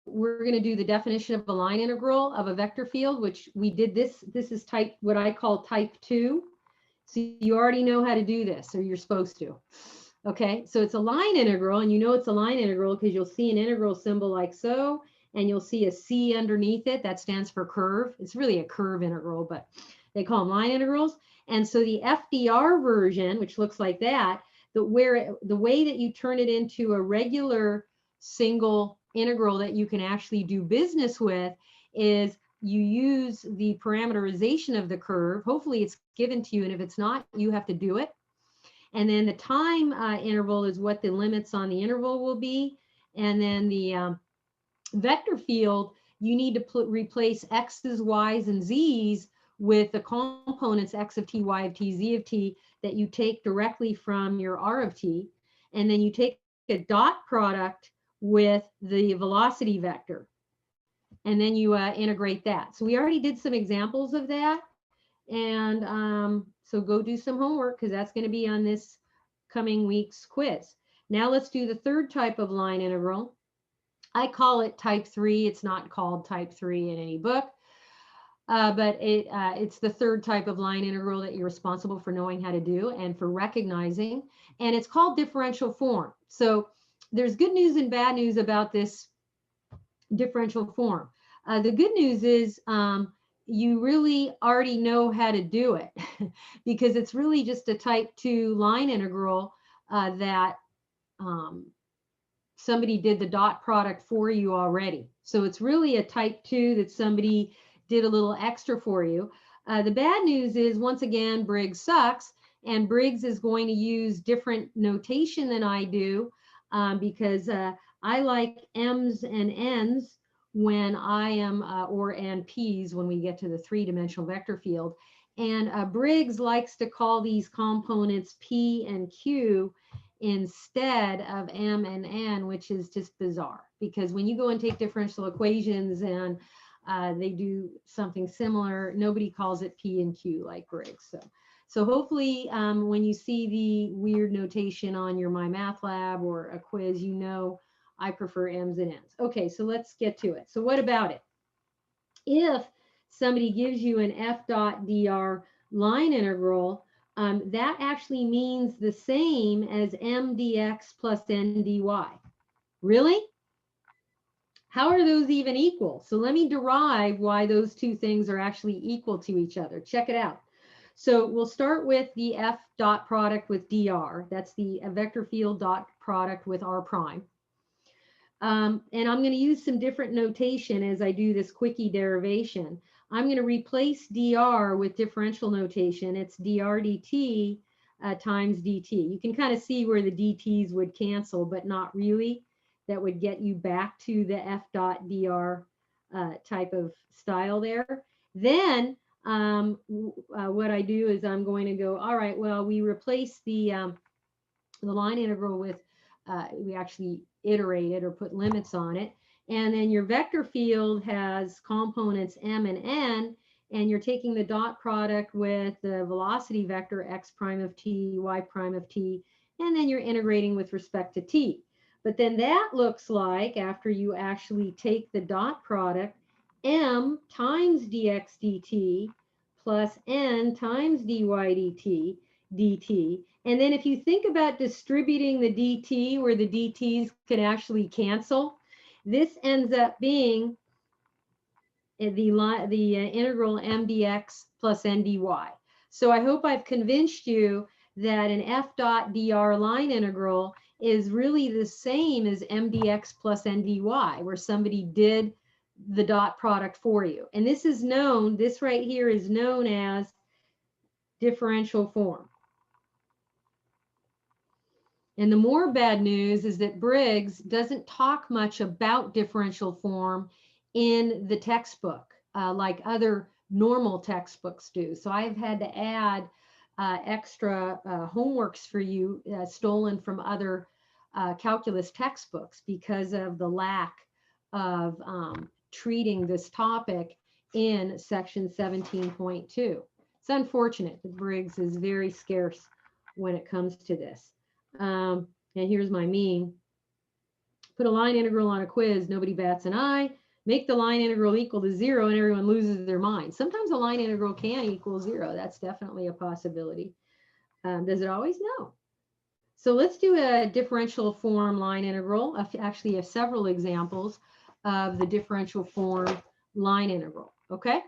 we're going to do the definition of a line integral of a vector field, which we did this. This is type, what I call type 2. So you already know how to do this, or you're supposed to. Okay, so it's a line integral, and you know it's a line integral because you'll see an integral symbol like so, and you'll see a C underneath it. That stands for curve. It's really a curve integral, but they call them line integrals. And so the FDR version, which looks like that, the way that you turn it into a regular single integral that you can actually do business with is you use the parameterization of the curve. Hopefully it's given to you, and if it's not, you have to do it. And then the time interval is what the limits on the interval will be. And then the vector field, you need to replace x's, y's, and z's with the components x of t, y of t, z of t that you take directly from your r of t. And then you take a dot product with the velocity vector. And then you integrate that. So we already did some examples of that. And so go do some homework because that's going to be on this coming week's quiz. Now let's do the third type of line integral. I call it type 3. It's not called type 3 in any book, but it's the third type of line integral that you're responsible for knowing how to do and for recognizing. And it's called differential form. So there's good news and bad news about this differential form. The good news is you really already know how to do it because it's really just a type 2 line integral that somebody did the dot product for you already. So it's really a type 2 that somebody did a little extra for you. The bad news is, once again, Briggs sucks, and Briggs is going to use different notation than I do because I like M's and N's when I am, and P's when we get to the 3-dimensional vector field. And Briggs likes to call these components P and Q instead of M and N, which is just bizarre because when you go and take differential equations and they do something similar, nobody calls it P and Q like Briggs. So hopefully when you see the weird notation on your My Math Lab or a quiz, you know I prefer M's and N's. Okay, so let's get to it. So what about it? If somebody gives you an f dot dr line integral, that actually means the same as m dx plus n dy. Really? How are those even equal? So let me derive why those two things are actually equal to each other. Check it out. So we'll start with the f dot product with dr. That's the vector field dot product with r prime. And I'm going to use some different notation as I do this quickie derivation. I'm going to replace dr with differential notation. It's dr dt times dt. You can kind of see where the dt's would cancel, but not really. That would get you back to the f dot dr type of style there. Then what I do is I'm going to go, all right, well, we replace the line integral with, we actually iterate it or put limits on it. And then your vector field has components m and n, and you're taking the dot product with the velocity vector x prime of t, y prime of t, and then you're integrating with respect to t. But then that looks like, after you actually take the dot product, m times dx dt plus n times dy dt. And then if you think about distributing the dt where the dt's can actually cancel, this ends up being the integral m dx plus n dy. So I hope I've convinced you that an f dot dr line integral is really the same as m dx plus n dy, where somebody did the dot product for you. And this is known, this right here is known as differential form. And the more bad news is that Briggs doesn't talk much about differential form in the textbook like other normal textbooks do. So I've had to add extra homeworks for you stolen from other calculus textbooks because of the lack of treating this topic in section 17.2. It's unfortunate that Briggs is very scarce when it comes to this. And here's my meme. Put a line integral on a quiz, nobody bats an eye. Make the line integral equal to 0 and everyone loses their mind. Sometimes a line integral can equal 0. That's definitely a possibility. Does it always? No. So let's do a differential form line integral. Actually, I have several examples of the differential form line integral. Okay.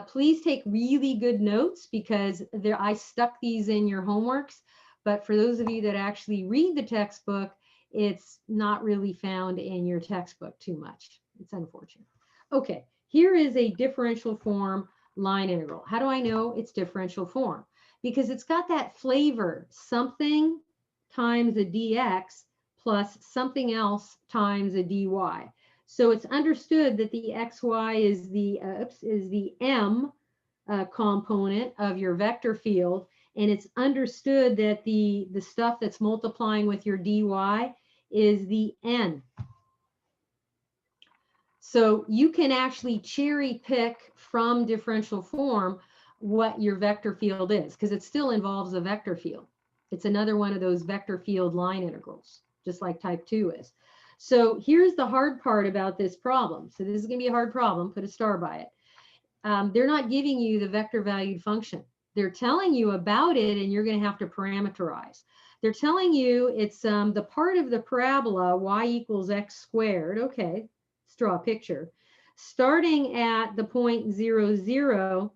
Please take really good notes because I stuck these in your homeworks. But for those of you that actually read the textbook, it's not really found in your textbook too much. It's unfortunate. Okay, here is a differential form line integral. How do I know it's differential form? Because it's got that flavor, something times a dx plus something else times a dy. So it's understood that the xy is the m component of your vector field, and it's understood that the stuff that's multiplying with your dy is the n. So you can actually cherry pick from differential form what your vector field is, because it still involves a vector field. It's another one of those vector field line integrals, just like type 2 is. So here's the hard part about this problem. So this is going to be a hard problem. Put a star by it. They're not giving you the vector valued function. They're telling you about it, and you're going to have to parameterize. They're telling you it's the part of the parabola y equals x squared. Okay, let's draw a picture. Starting at the point 0, 0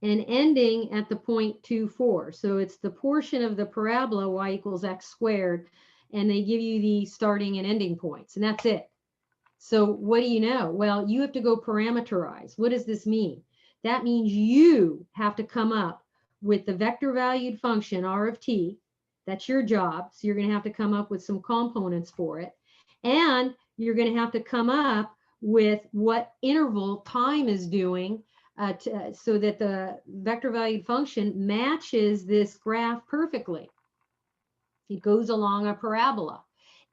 and ending at the point 2, 4. So it's the portion of the parabola y equals x squared, and they give you the starting and ending points, and that's it. So what do you know? Well, you have to go parameterize. What does this mean? That means you have to come up with the vector valued function r of t. That's your job. So you're going to have to come up with some components for it. And you're going to have to come up with what interval time is doing so that the vector valued function matches this graph perfectly. It goes along a parabola.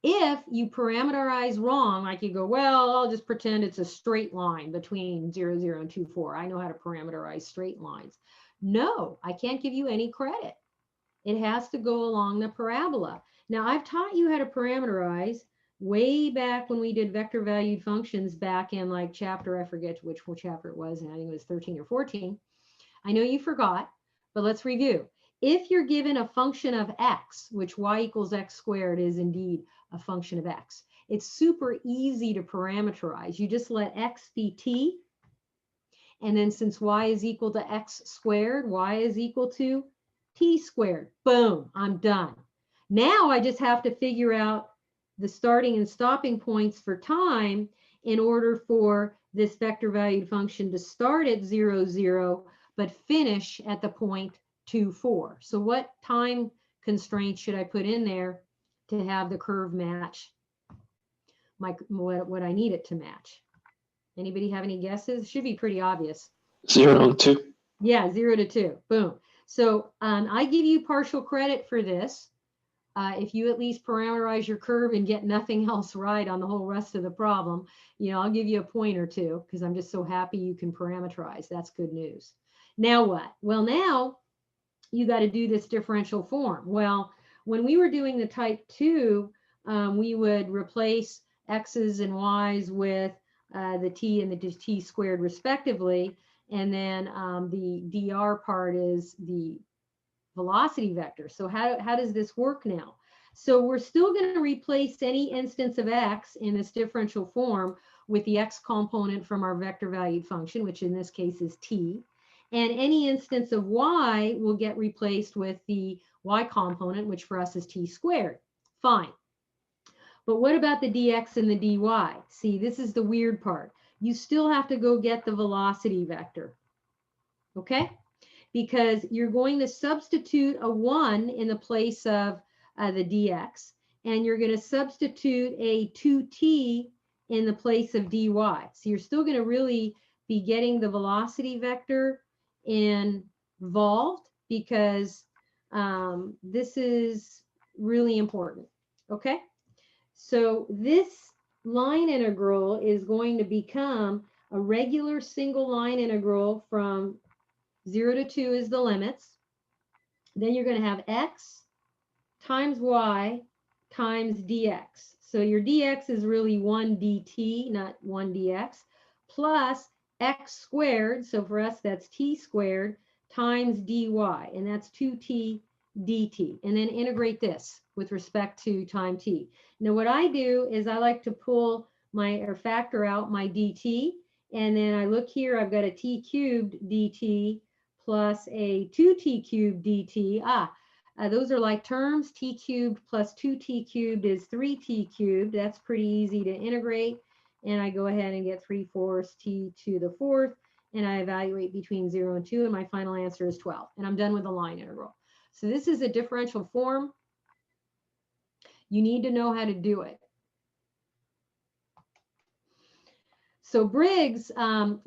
If you parameterize wrong, like you go, well, I'll just pretend it's a straight line between 0, 0 and 2, 4. I know how to parameterize straight lines. No, I can't give you any credit. It has to go along the parabola. Now, I've taught you how to parameterize way back when we did vector valued functions back in like chapter, I forget which chapter it was, and I think it was 13 or 14. I know you forgot, but let's review. If you're given a function of x, which y equals x squared is indeed a function of x, it's super easy to parameterize. You just let x be t, and then since y is equal to x squared, y is equal to t squared. Boom, I'm done. Now I just have to figure out the starting and stopping points for time in order for this vector valued function to start at 0, 0, but finish at the point 2, 4. So what time constraint should I put in there to have the curve match what I need it to match? Anybody have any guesses? Should be pretty obvious. 0 and 2. Yeah, 0 to 2. Boom. So I give you partial credit for this. If you at least parameterize your curve and get nothing else right on the whole rest of the problem, you know, I'll give you a point or two because I'm just so happy you can parameterize. That's good news. Now what? Well, now you got to do this differential form. Well, when we were doing the type 2, we would replace x's and y's with the t and the t squared respectively. And then the dr part is the velocity vector. So how does this work now? So we're still going to replace any instance of x in this differential form with the x component from our vector valued function, which in this case is t. And any instance of y will get replaced with the y component, which for us is t squared. Fine. But what about the dx and the dy? See, this is the weird part. You still have to go get the velocity vector. Okay? Because you're going to substitute a 1 in the place of the dx, and you're going to substitute a 2t in the place of dy. So you're still going to really be getting the velocity vector involved because this is really important. Okay? So this line integral is going to become a regular single line integral from 0 to 2 is the limits. Then you're going to have x times y times dx. So your dx is really 1 dt, not 1 dx, plus x squared, so for us that's t squared, times dy, and that's 2t dt. And then integrate this with respect to time t. Now what I do is I like to pull my, or factor out my dt, and then I look here, I've got a t cubed dt plus a 2t cubed dt. Those are like terms. T cubed plus 2t cubed is 3t cubed. That's pretty easy to integrate. And I go ahead and get 3/4 t to the fourth, and I evaluate between 0 and 2, and my final answer is 12. And I'm done with the line integral. So this is a differential form. You need to know how to do it. So Briggs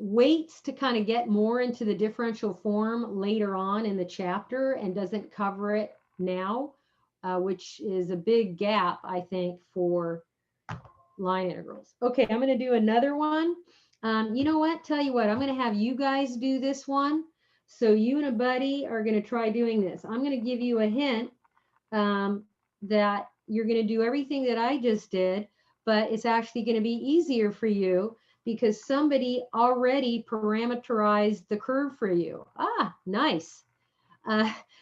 waits to kind of get more into the differential form later on in the chapter and doesn't cover it now, which is a big gap, I think, for line integrals. Okay, I'm going to do another one. You know what? Tell you what, I'm going to have you guys do this one. So you and a buddy are going to try doing this. I'm going to give you a hint that you're going to do everything that I just did, but it's actually going to be easier for you because somebody already parameterized the curve for you. Nice.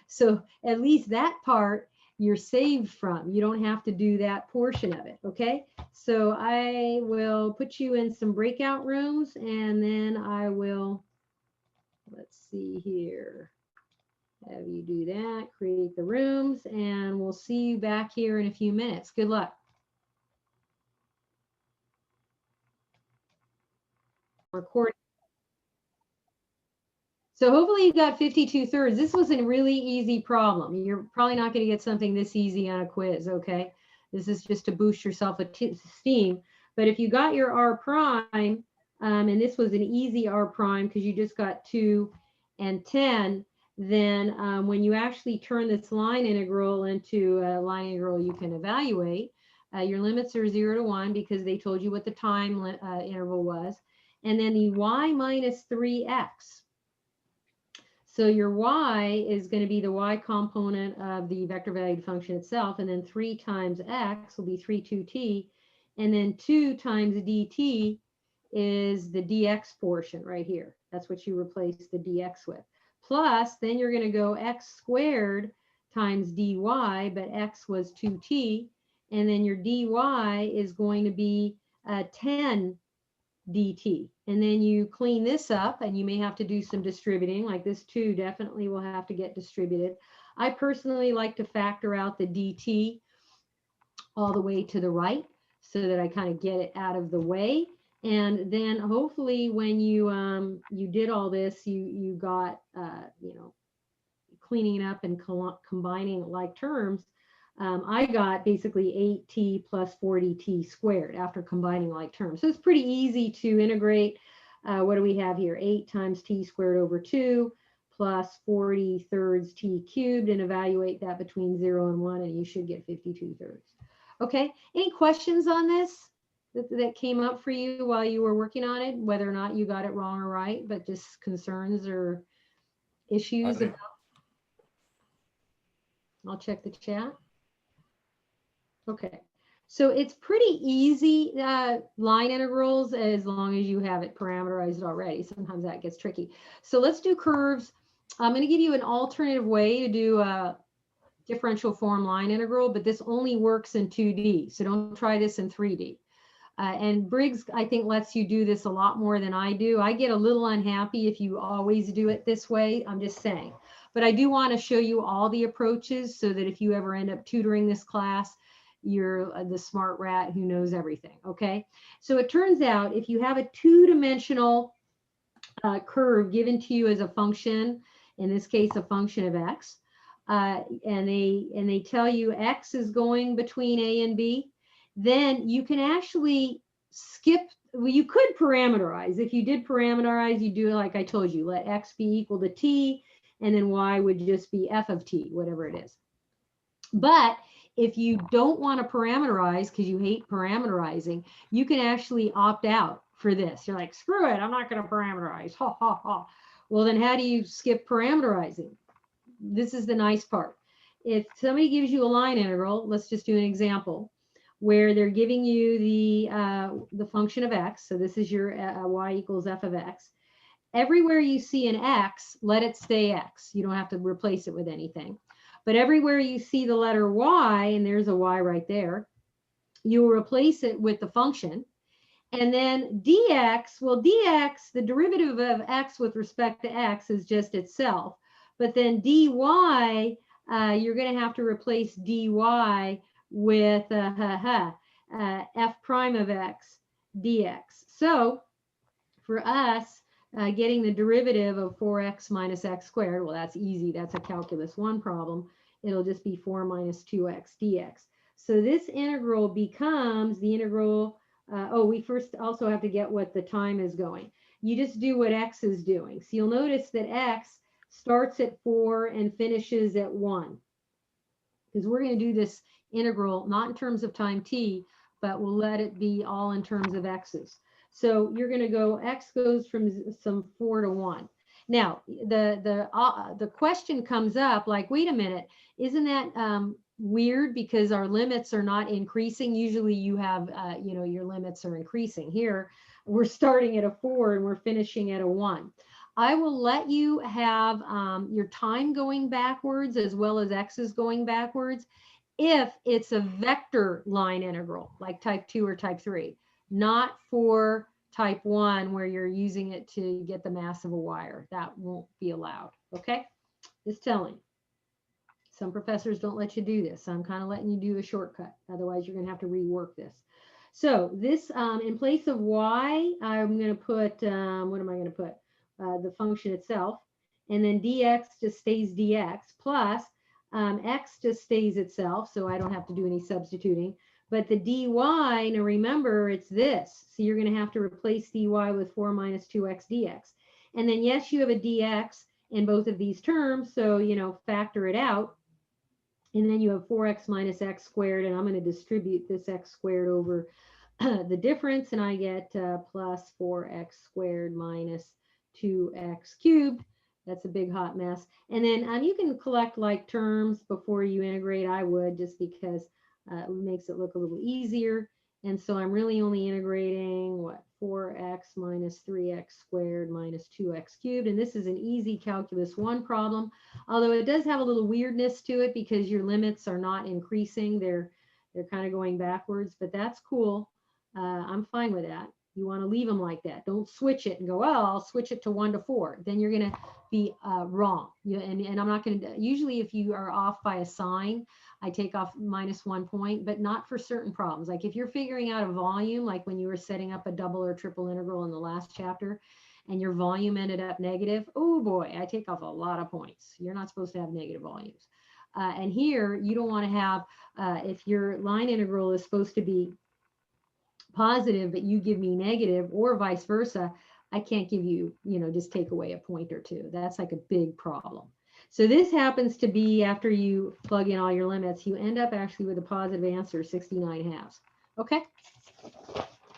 So at least that part you're saved from. You don't have to do that portion of it, okay? So I will put you in some breakout rooms, and then I will, let's see here, have you do that, create the rooms, and we'll see you back here in a few minutes. Good luck. Recording. So hopefully you got 52/3. This was a really easy problem. You're probably not going to get something this easy on a quiz, okay? This is just to boost your self-esteem. But if you got your R prime, and this was an easy R prime because you just got 2 and 10, then when you actually turn this line integral into a line integral you can evaluate, your limits are 0 to 1 because they told you what the time interval was. And then the y minus 3x. So your y is going to be the y component of the vector valued function itself, and then 3 times x will be 3 2t, and then 2 times dt is the dx portion right here. That's what you replace the dx with. Plus, then you're going to go x squared times dy, but x was 2t, and then your dy is going to be 10 dt. And then you clean this up, and you may have to do some distributing, like this 2 definitely will have to get distributed. I personally like to factor out the dt all the way to the right so that I kind of get it out of the way. And then hopefully when you did all this, you got cleaning it up and combining like terms. I got basically 8t plus 40t squared after combining like terms. So it's pretty easy to integrate. What do we have here? 8 times t squared over 2 plus 40 t cubed, and evaluate that between 0 and 1, and you should get 52/3. Okay, any questions on this that came up for you while you were working on it, whether or not you got it wrong or right, but just concerns or issues? I'll check the chat. Okay, so it's pretty easy line integrals as long as you have it parameterized already. Sometimes that gets tricky. So let's do curves. I'm going to give you an alternative way to do a differential form line integral, but this only works in 2D. So don't try this in 3D. And Briggs, I think, lets you do this a lot more than I do. I get a little unhappy if you always do it this way. I'm just saying. But I do want to show you all the approaches so that if you ever end up tutoring this class, you're the smart rat who knows everything, okay? So it turns out if you have a two-dimensional curve given to you as a function, in this case, a function of x, and they tell you x is going between a and b, then you can actually skip, well, you could parameterize. If you did parameterize, you do it like I told you, let x be equal to t, and then y would just be f of t, whatever it is. But if you don't want to parameterize because you hate parameterizing, you can actually opt out for this. You're like, screw it, I'm not going to parameterize. Ha, ha, ha. Well, then how do you skip parameterizing? This is the nice part. If somebody gives you a line integral, let's just do an example. where they're giving you the function of x. So this is your y equals f of x. Everywhere you see an x, let it stay x. You don't have to replace it with anything. But everywhere you see the letter y, and there's a y right there, you will replace it with the function. And then dx, well, dx, the derivative of x with respect to x is just itself. But then dy, you're going to have to replace dy with f prime of x dx. So for us, getting the derivative of 4x minus x squared, well, that's easy. That's a calculus 1 problem. It'll just be 4 minus 2x dx. So this integral becomes the integral. We first also have to get what the time is going. You just do what x is doing. So you'll notice that x starts at 4 and finishes at 1. Because we're going to do this integral not in terms of time t, but we'll let it be all in terms of x's. So you're going to go, x goes from some 4 to 1. Now, the question comes up like, wait a minute, isn't that weird because our limits are not increasing? Usually you have, your limits are increasing. Here, we're starting at a 4 and we're finishing at a 1. I will let you have your time going backwards as well as x's going backwards if it's a vector line integral like type 2 or type 3, not for type 1 where you're using it to get the mass of a wire. That won't be allowed, okay? Just telling you. Some professors don't let you do this. So I'm kind of letting you do a shortcut. Otherwise, you're going to have to rework this. So this, in place of y, I'm going to put, what am I going to put? The function itself. And then dx just stays dx plus x just stays itself. So I don't have to do any substituting. But the dy, now remember, it's this. So you're going to have to replace dy with 4 minus 2x dx. And then, yes, you have a dx in both of these terms. So, factor it out. And then you have 4x minus x squared. And I'm going to distribute this x squared over the difference. And I get plus 4x squared minus 2x cubed. That's a big hot mess. And then you can collect like terms before you integrate. I would, just because it makes it look a little easier. And so I'm really only integrating 4x minus 3x squared minus 2x cubed. And this is an easy calculus 1 problem, although it does have a little weirdness to it because your limits are not increasing. They're kind of going backwards, but that's cool. I'm fine with that. You want to leave them like that. Don't switch it and go, oh, I'll switch it to 1 to 4. Then you're going to be wrong. And I'm not going to, usually if you are off by a sign, I take off -1 point, but not for certain problems. Like if you're figuring out a volume, like when you were setting up a double or triple integral in the last chapter, and your volume ended up negative, oh boy, I take off a lot of points. You're not supposed to have negative volumes. And here, you don't want to have, if your line integral is supposed to be positive, but you give me negative, or vice versa, I can't give you, just take away a point or two. That's like a big problem. So this happens to be, after you plug in all your limits, you end up actually with a positive answer, 69/2. Okay.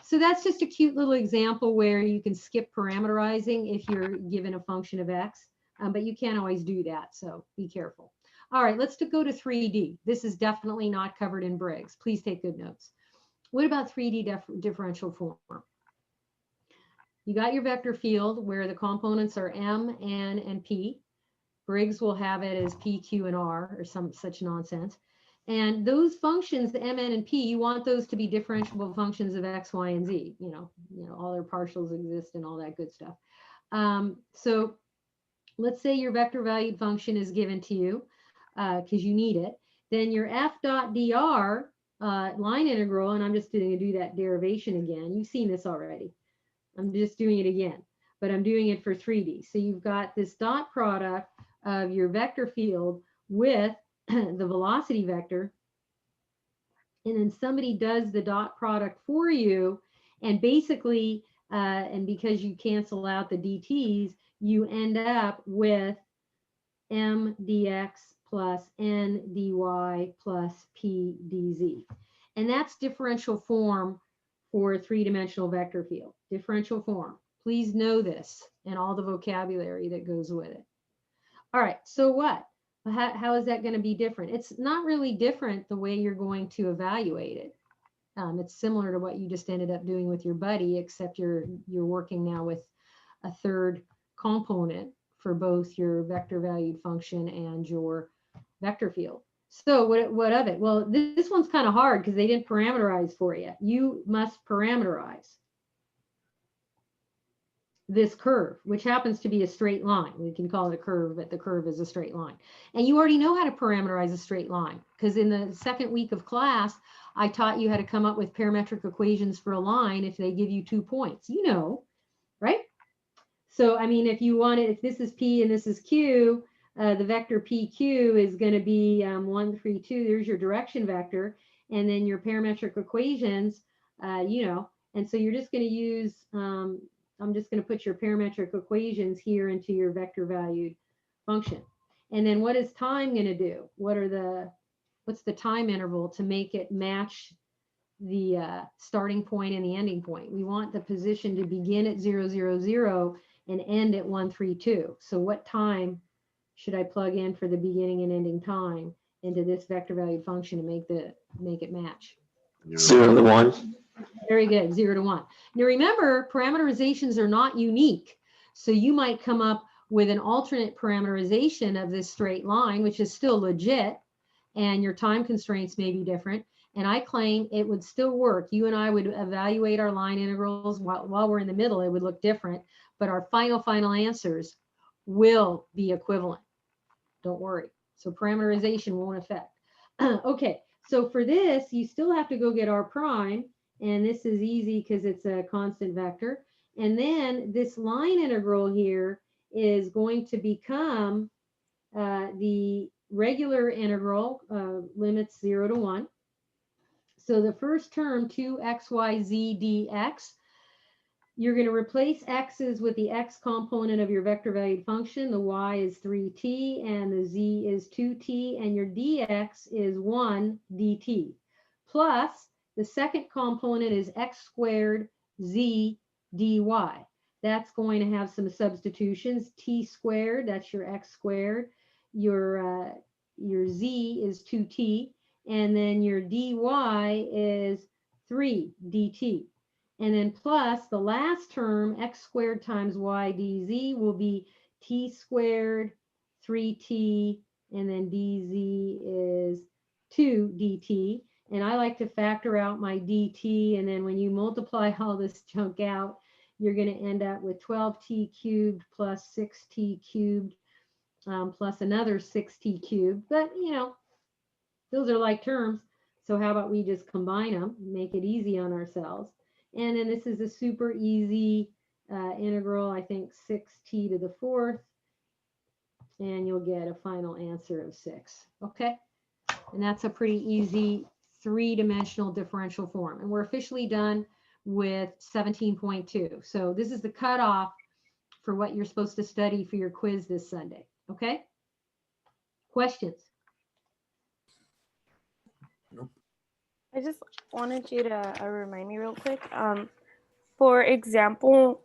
So that's just a cute little example where you can skip parameterizing if you're given a function of x, but you can't always do that. So be careful. All right, let's go to 3D. This is definitely not covered in Briggs. Please take good notes. What about 3D differential form? You got your vector field where the components are m, n, and p. Briggs will have it as p, q, and r, or some such nonsense. And those functions, the m, n, and p, you want those to be differentiable functions of x, y, and z. All their partials exist and all that good stuff. So let's say your vector valued function is given to you because you need it. Then your f dot dr line integral, and I'm just going to do that derivation again. You've seen this already. I'm just doing it again, but I'm doing it for 3D. So you've got this dot product of your vector field with the velocity vector, and then somebody does the dot product for you, and basically, and because you cancel out the dt's, you end up with m dx plus n dy plus p dz. And that's differential form for a three-dimensional vector field. Differential form. Please know this and all the vocabulary that goes with it. All right, so what? How is that going to be different? It's not really different the way you're going to evaluate it. It's similar to what you just ended up doing with your buddy, except you're working now with a third component for both your vector valued function and your vector field. So what of it? Well, this one's kind of hard because they didn't parameterize for you. You must parameterize this curve, which happens to be a straight line. We can call it a curve, but the curve is a straight line. And you already know how to parameterize a straight line because in the second week of class, I taught you how to come up with parametric equations for a line if they give you 2 points, you know, right? So, I mean, if you want it, if this is P and this is Q, the vector PQ is going to be 1, 3, 2. There's your direction vector. And then your parametric equations, you know, and so you're just going to use, I'm just going to put your parametric equations here into your vector valued function. And then what is time going to do? What's the time interval to make it match the starting point and the ending point? We want the position to begin at 0, 0, 0 and end at 1, 3, 2. So what time should I plug in for the beginning and ending time into this vector valued function to make it match? 0 to 1. Very good, 0 to 1. Now remember, parameterizations are not unique. So you might come up with an alternate parameterization of this straight line, which is still legit, and your time constraints may be different. And I claim it would still work. You and I would evaluate our line integrals while we're in the middle. It would look different, but our final answers will be equivalent. Don't worry. So parameterization won't affect. Okay, so for this, you still have to go get R prime. And this is easy because it's a constant vector. And then this line integral here is going to become the regular integral, limits 0 to 1. So the first term, 2xyz dx, you're going to replace x's with the x component of your vector valued function. The y is 3t and the z is 2t, and your dx is 1 dt. Plus, the second component is x squared z dy. That's going to have some substitutions. T squared, that's your x squared. Your z is 2t. And then your dy is 3 dt. And then plus the last term, x squared times y dz, will be t squared 3t, and then dz is 2 dt. And I like to factor out my dt, and then when you multiply all this junk out, you're going to end up with 12t cubed plus 6t cubed plus another 6t cubed. But, you know, those are like terms. So how about we just combine them, make it easy on ourselves. And then this is a super easy integral, I think 6t to the 4th. And you'll get a final answer of 6. Okay. And that's a pretty easy 3-dimensional differential form. And we're officially done with 17.2. So this is the cutoff for what you're supposed to study for your quiz this Sunday. Okay. Questions? I just wanted you to remind me real quick. For example,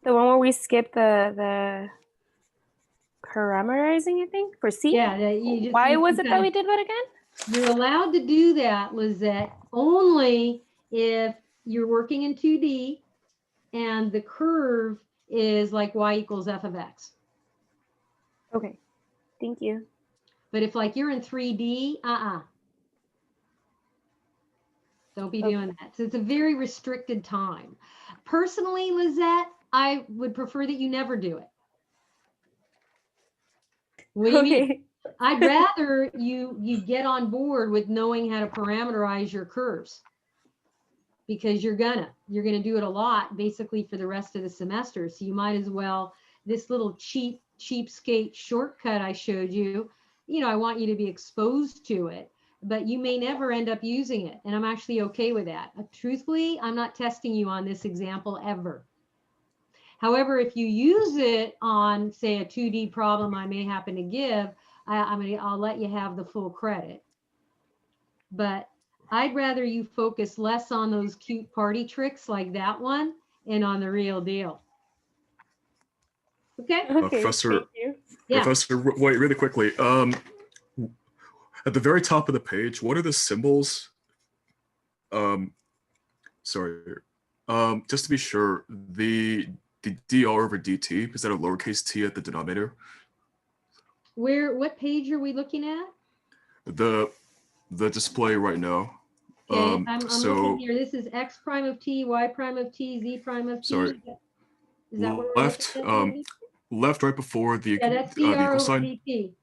the one where we skipped the parameterizing, I think, for C. Yeah. Why was it that we did that again? You're allowed to do that, Lizette, only if you're working in 2D and the curve is like y equals f of x. Okay, thank you. But if like you're in 3D, don't be doing that. So it's a very restricted time. Personally, Lizette, I would prefer that you never do it. What do you mean? I'd rather you get on board with knowing how to parameterize your curves, because you're gonna do it a lot basically for the rest of the semester. So you might as well, this little cheapskate shortcut I showed you, you know, I want you to be exposed to it, but you may never end up using it. And I'm actually okay with that. Truthfully, I'm not testing you on this example ever. However, if you use it on, say, a 2D problem I may happen to give, I'll let you have the full credit. But I'd rather you focus less on those cute party tricks like that one and on the real deal. Okay? Professor, thank you. Yeah. Professor, wait, really quickly. At the very top of the page, what are the symbols Um, sorry. Just to be sure, the dr over dt, is that a lowercase t at the denominator? What page are we looking at? The display right now. Okay, I'm So looking here. This is x prime of t, y prime of t, z prime of t. sorry. Is that what we're Left, looking at? left right before the Yeah, that's the dr equal over sign. dt.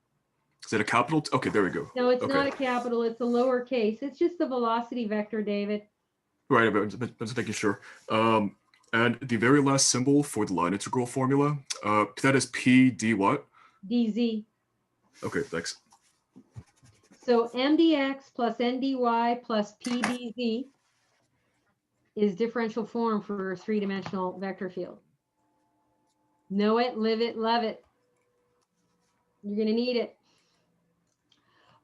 Is it a capital? Okay, there we go. No, it's Okay. not a capital. It's a lowercase. It's just the velocity vector, David. Right, I'm just making sure. And the very last symbol for the line integral formula, that is p d what? dz. Okay, thanks. So mdx plus ndy plus pdz is differential form for a three-dimensional vector field. Know it, live it, love it. You're going to need it.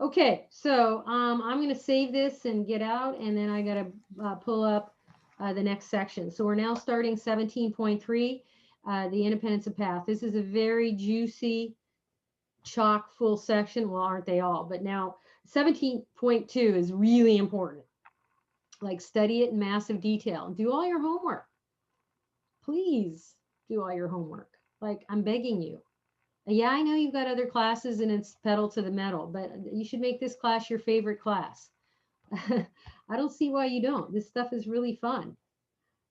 Okay, so I'm going to save this and get out, and then I got to pull up the next section. So we're now starting 17.3, the independence of path. This is a very juicy, chock full section. Well, aren't they all? But now 17.2 is really important. Like, study it in massive detail. Do all your homework. Please do all your homework. Like, I'm begging you. Yeah, I know you've got other classes and it's pedal to the metal, but you should make this class your favorite class. I don't see why you don't. This stuff is really fun.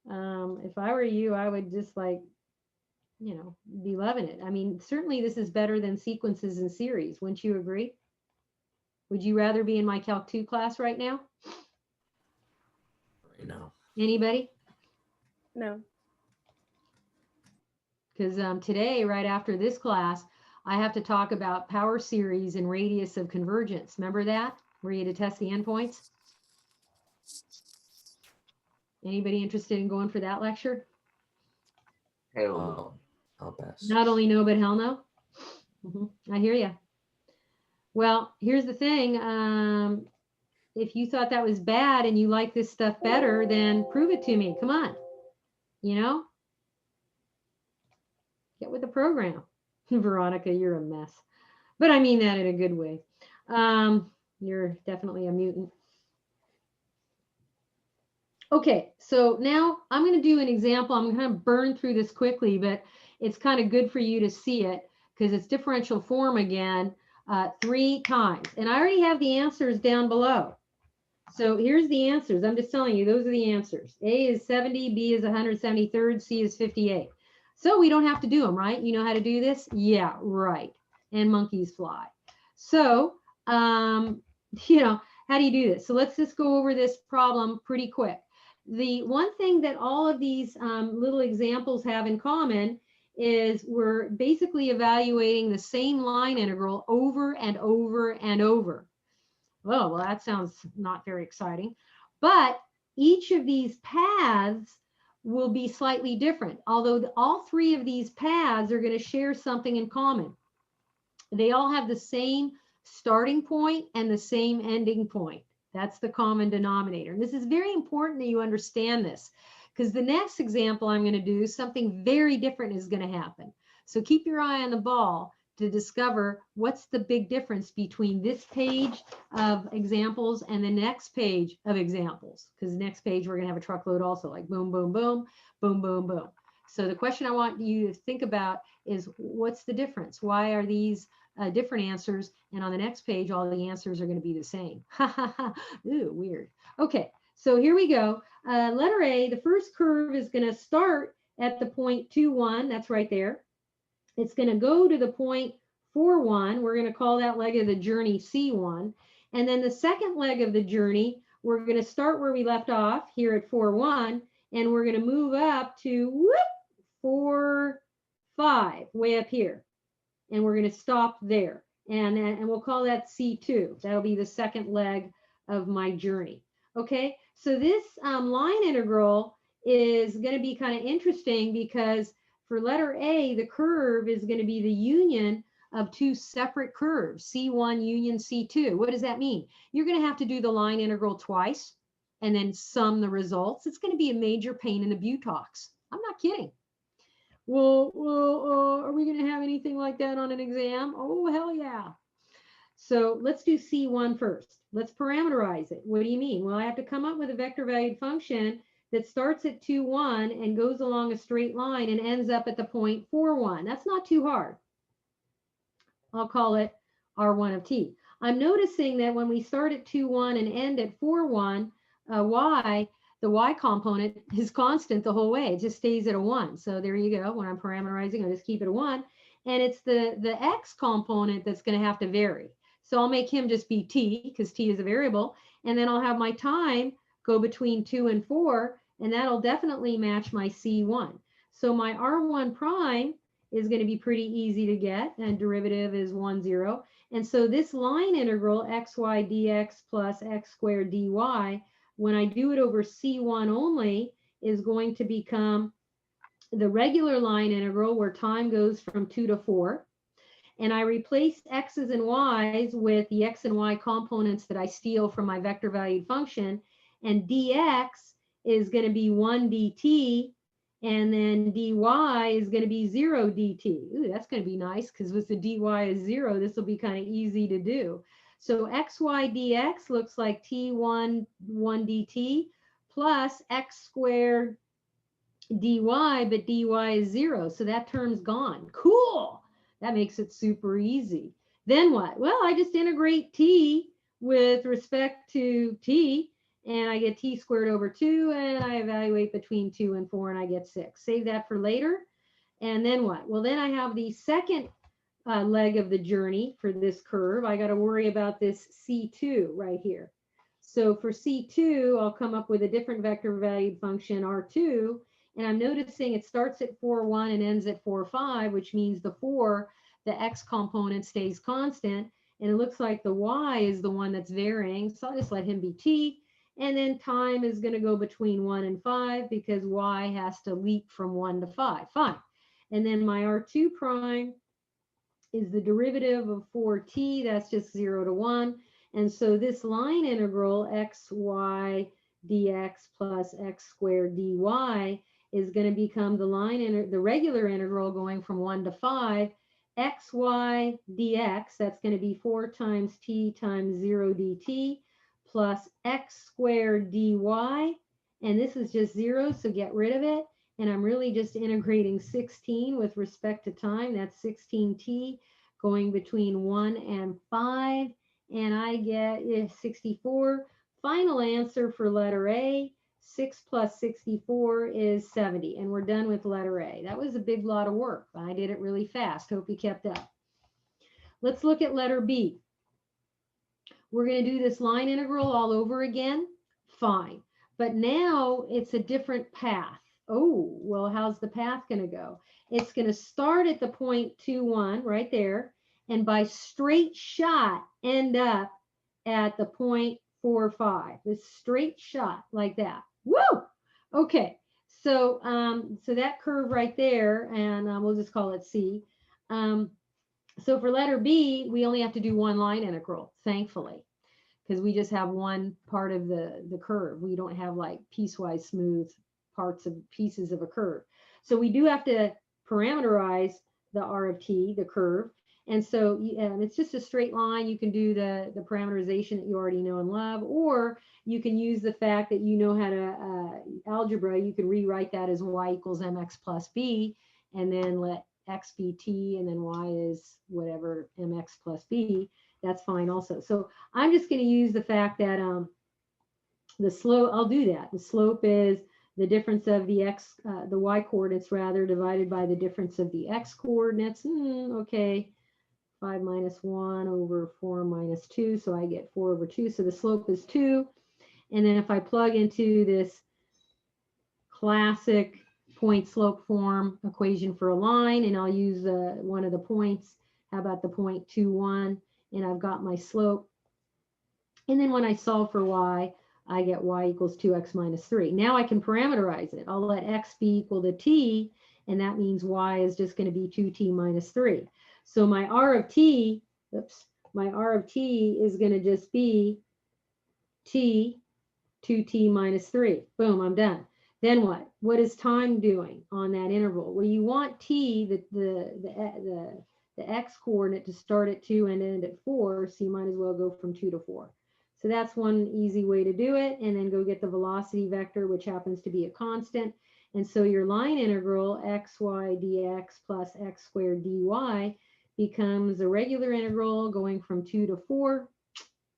If I were you, I would just be loving it. I mean, certainly this is better than sequences and series. Wouldn't you agree? Would you rather be in my Calc 2 class right now? Right now. Anybody? No. Because today, right after this class, I have to talk about power series and radius of convergence. Remember that? Where you had to test the endpoints? Anybody interested in going for that lecture? Hell no. I'll pass. Not only no, but hell no. I hear you. Well, here's the thing. If you thought that was bad and you like this stuff better, then prove it to me. Come on. Get with the program. Veronica, you're a mess. But I mean that in a good way. You're definitely a mutant. Okay, so now I'm going to do an example. I'm going to burn through this quickly, but it's kind of good for you to see it because it's differential form again 3 times. And I already have the answers down below. So here's the answers. I'm just telling you, those are the answers. A is 70, B is 173rd, C is 58. So we don't have to do them, right? You know how to do this? Yeah, right. And monkeys fly. So, how do you do this? So let's just go over this problem pretty quick. The one thing that all of these little examples have in common is we're basically evaluating the same line integral over and over and over. Oh, well, that sounds not very exciting. But each of these paths will be slightly different, although all 3 of these paths are going to share something in common. They all have the same starting point and the same ending point. That's the common denominator. And this is very important that you understand this, because the next example I'm going to do, something very different is going to happen. So keep your eye on the ball to discover what's the big difference between this page of examples and the next page of examples. Because the next page, we're going to have a truckload also, like boom, boom, boom, boom, boom, boom. So the question I want you to think about is, what's the difference? Why are these different answers? And on the next page, all the answers are going to be the same. Ooh, weird. Okay, so here we go. Letter A, the first curve is going to start at the point 2,1. That's right there. It's going to go to the point 4,1. We're going to call that leg of the journey C1. And then the second leg of the journey, we're going to start where we left off here at 4,1. And we're going to move up to 4,5, way up here. And we're going to stop there. And we'll call that C2. That'll be the second leg of my journey. Okay, so this line integral is going to be kind of interesting because for letter A, the curve is going to be the union of 2 separate curves, C1 union C2. What does that mean? You're going to have to do the line integral twice and then sum the results. It's going to be a major pain in the buttocks. I'm not kidding. Well, are we going to have anything like that on an exam? Oh, hell yeah. So let's do C1 first. Let's parameterize it. What do you mean? Well, I have to come up with a vector valued function that starts at 2, 1 and goes along a straight line and ends up at the point 4, 1. That's not too hard. I'll call it R1 of t. I'm noticing that when we start at 2, 1 and end at 4, 1, the y component is constant the whole way. It just stays at a 1. So there you go. When I'm parameterizing, I just keep it a 1. And it's the x component that's going to have to vary. So I'll make him just be t, because t is a variable. And then I'll have my time go between 2 and 4, and that'll definitely match my C1. So my R1 prime is going to be pretty easy to get, and derivative is 1, 0. And so this line integral, xy dx plus x squared dy, when I do it over C1 only, is going to become the regular line integral where time goes from 2 to 4. And I replace x's and y's with the x and y components that I steal from my vector valued function. And dx is going to be 1 dt, and then dy is going to be 0 dt. Ooh, that's going to be nice, because with the dy is 0, this will be kind of easy to do. So xy dx looks like t1 1 dt plus x squared dy, but dy is 0. So that term's gone. Cool. That makes it super easy. Then what? Well, I just integrate t with respect to t, and I get t squared over 2, and I evaluate between 2 and 4, and I get 6. Save that for later. And then what? Well, then I have the second leg of the journey for this curve. I got to worry about this C2 right here. So for C2, I'll come up with a different vector valued function, R2, and I'm noticing it starts at 4, 1 and ends at 4, 5, which means the 4, the x component stays constant, and it looks like the y is the one that's varying. So I'll just let him be t, and then time is going to go between 1 and 5 because y has to leap from 1 to 5. Fine. And then my R2 prime is the derivative of 4t. That's just 0 to 1. And so this line integral, xy dx plus x squared dy, is going to become the regular integral going from 1 to 5. Xy dx, that's going to be 4 times t times 0 dt plus x squared dy. And this is just 0, so get rid of it. And I'm really just integrating 16 with respect to time. That's 16t going between 1 and 5. And I get 64. Final answer for letter A, 6 plus 64 is 70. And we're done with letter A. That was a big lot of work. I did it really fast. Hope you kept up. Let's look at letter B. We're going to do this line integral all over again. Fine. But now it's a different path. Oh, well, how's the path going to go? It's going to start at the point 2, 1 right there, and by straight shot end up at the point 4, 5. This straight shot like that. Woo! Okay, so so that curve right there, and we'll just call it C. So for letter B, we only have to do one line integral, thankfully, because we just have one part of the curve. We don't have like piecewise smooth parts of pieces of a curve. So we do have to parameterize the R of t, the curve. And so it's just a straight line. You can do the parameterization that you already know and love, or you can use the fact that you know how to algebra. You can rewrite that as y equals mx plus b, and then let x be t, and then y is whatever mx plus b. That's fine also. So I'm just going to use the fact that the slope, I'll do that. The slope is the difference of the x, the y coordinates rather, divided by the difference of the x coordinates. Okay, 5 minus 1 over 4 minus 2. So I get 4 over 2. So the slope is 2. And then if I plug into this classic point slope form equation for a line, and I'll use one of the points, how about the point 2, 1, and I've got my slope. And then when I solve for y, I get y equals 2x minus 3. Now I can parameterize it. I'll let x be equal to t, and that means y is just going to be 2t minus 3. So my R of t, my R of t is going to just be t, 2t minus 3. Boom, I'm done. Then what? What is time doing on that interval? Well, you want t, the the x coordinate to start at 2 and end at 4, so you might as well go from 2 to 4. So that's one easy way to do it, and then go get the velocity vector, which happens to be a constant. And so your line integral xy dx plus x squared dy becomes a regular integral going from 2 to 4,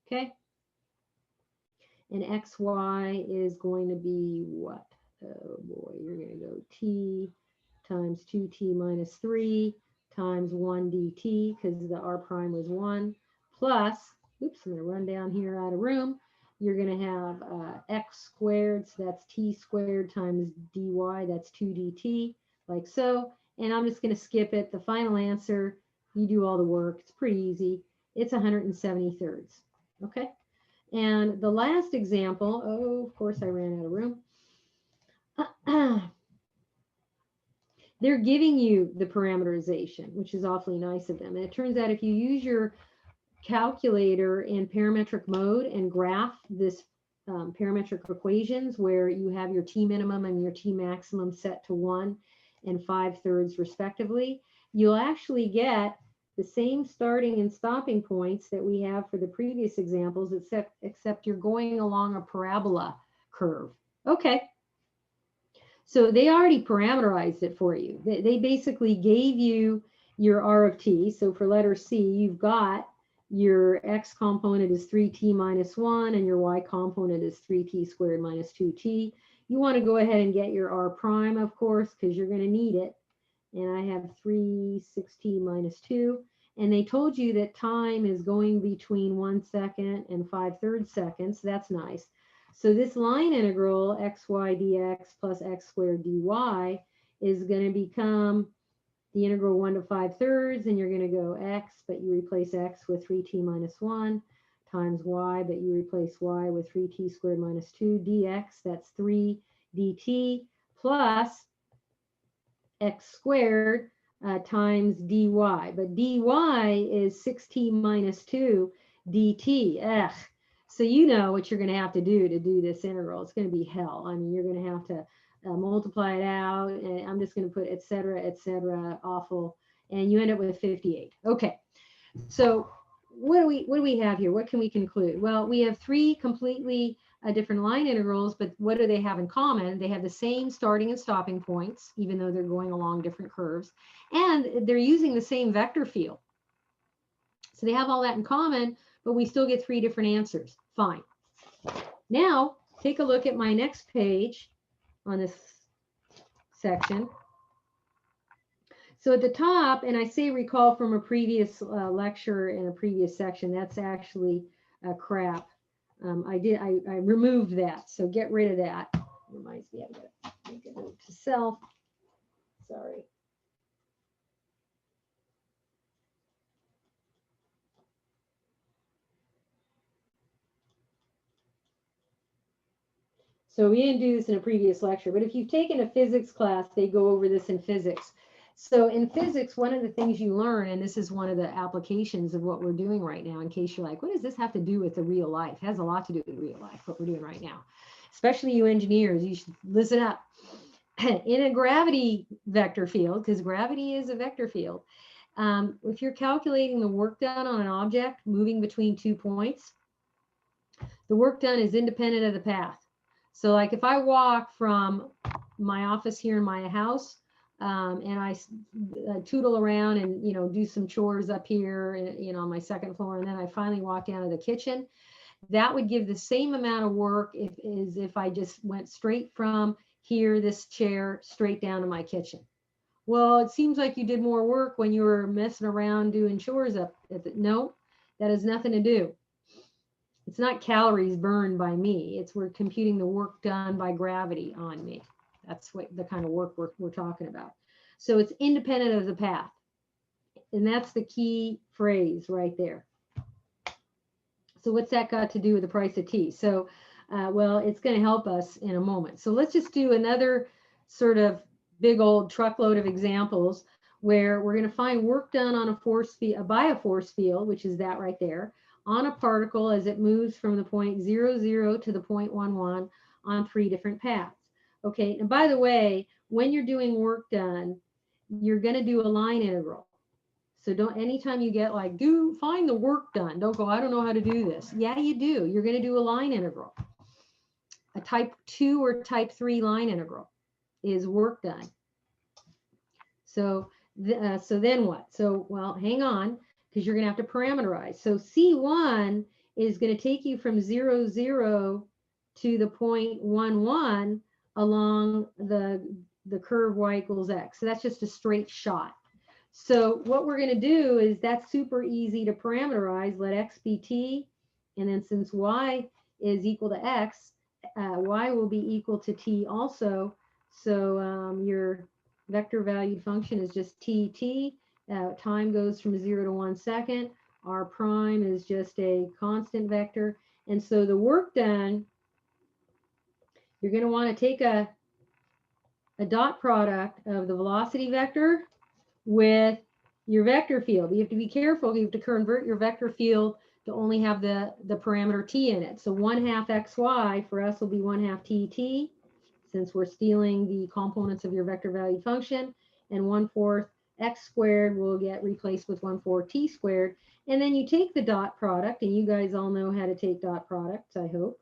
okay? And xy is going to be what? Oh boy, you're going to go t times 2t minus 3 times 1 dt, because the r prime was 1, plus, oops, I'm going to run down here out of room. You're going to have x squared, so that's t squared times dy, that's 2 dt, like so. And I'm just going to skip it. The final answer, you do all the work. It's pretty easy. It's 170 thirds. Okay. And the last example, oh, of course I ran out of room. They're giving you the parameterization, which is awfully nice of them. And it turns out if you use your calculator in parametric mode and graph this parametric equations where you have your t minimum and your t maximum set to 1 and 5/3 respectively, you'll actually get the same starting and stopping points that we have for the previous examples, except you're going along a parabola curve. Okay. So they already parameterized it for you. They basically gave you your R of t. So for letter C, you've got your x component is 3t minus 1, and your y component is 3t squared minus 2t. You want to go ahead and get your r prime, of course, because you're going to need it. And I have 3 6t minus 2. And they told you that time is going between 1 second and 5/3 seconds. That's nice. So this line integral xy dx plus x squared dy is going to become the integral 1 to 5/3, and you're going to go x, but you replace x with 3t minus 1 times y, but you replace y with 3t squared minus 2 dx. That's 3 dt plus x squared times dy, but dy is 6t minus 2 dt. Ugh. So you know what you're going to have to do this integral. It's going to be hell. I mean, you're going to have to multiply it out, and I'm just going to put et cetera, awful, and you end up with 58. Okay, so what do we have here? What can we conclude? Well, we have three completely different line integrals, but what do they have in common? They have the same starting and stopping points, even though they're going along different curves, and they're using the same vector field. So they have all that in common, but we still get three different answers. Fine. Now, take a look at my next page on this section. So at the top, and I say recall from a previous lecture in a previous section, that's actually crap. I removed that, so get rid of that. Reminds me, I've got to make a note to self. Sorry. So we didn't do this in a previous lecture, but if you've taken a physics class, they go over this in physics. So in physics, one of the things you learn, and this is one of the applications of what we're doing right now, in case you're like, what does this have to do with the real life? It has a lot to do with real life, what we're doing right now. Especially you engineers, you should listen up. In a gravity vector field, because gravity is a vector field, if you're calculating the work done on an object moving between 2 points, the work done is independent of the path. So like if I walk from my office here in my house, and I tootle around and, do some chores up here, on my second floor, and then I finally walk down to the kitchen, that would give the same amount of work if I just went straight from here, this chair, straight down to my kitchen. Well, it seems like you did more work when you were messing around doing chores up at the, no, that has nothing to do. It's not calories burned by me. It's we're computing the work done by gravity on me. That's what the kind of work we're talking about. So it's independent of the path. And that's the key phrase right there. So what's that got to do with the price of tea? So, well, it's going to help us in a moment. So let's just do another sort of big old truckload of examples where we're going to find work done on a force field, by a force field, which is that right there, on a particle as it moves from the point 0, 0 to the point 1, 1 on 3 different paths. Okay, and by the way, when you're doing work done, you're going to do a line integral. So don't, anytime you get like, find the work done, don't go, I don't know how to do this. Yeah, you do. You're going to do a line integral. A type 2 or type 3 line integral is work done. So, so then what? So, well, hang on, because you're going to have to parameterize. So C1 is going to take you from 0, 0 to the point 1, 1 along the curve y equals x. So that's just a straight shot. So what we're going to do is, that's super easy to parameterize. Let x be t, and then since y is equal to x, y will be equal to t also. So your vector valued function is just t. Time goes from 0 to 1 second. R prime is just a constant vector. And so the work done, you're going to want to take a dot product of the velocity vector with your vector field. You have to be careful. You have to convert your vector field to only have the parameter t in it. So 1/2 xy for us will be 1/2 tt, since we're stealing the components of your vector valued function, and 1/4 x squared will get replaced with 1/4 t squared. And then you take the dot product, and you guys all know how to take dot products, I hope.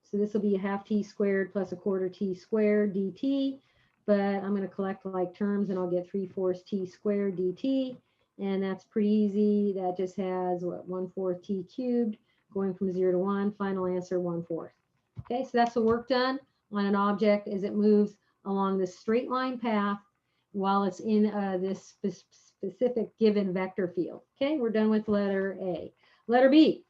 So this will be 1/2 t squared plus 1/4 t squared dt. But I'm going to collect like terms, and I'll get 3/4 t squared dt. And that's pretty easy. That just has what, 1/4 t cubed going from 0 to 1. Final answer 1/4. Okay, so that's the work done on an object as it moves along this straight line path while it's in this specific given vector field. Okay, we're done with letter A. Letter B.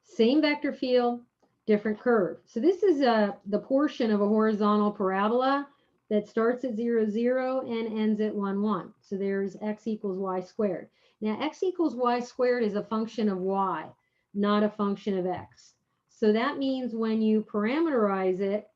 Same vector field, different curve. So this is the portion of a horizontal parabola that starts at 0, 0 and ends at 1, 1. So there's x equals y squared. Now x equals y squared is a function of y, not a function of x. So that means when you parameterize it,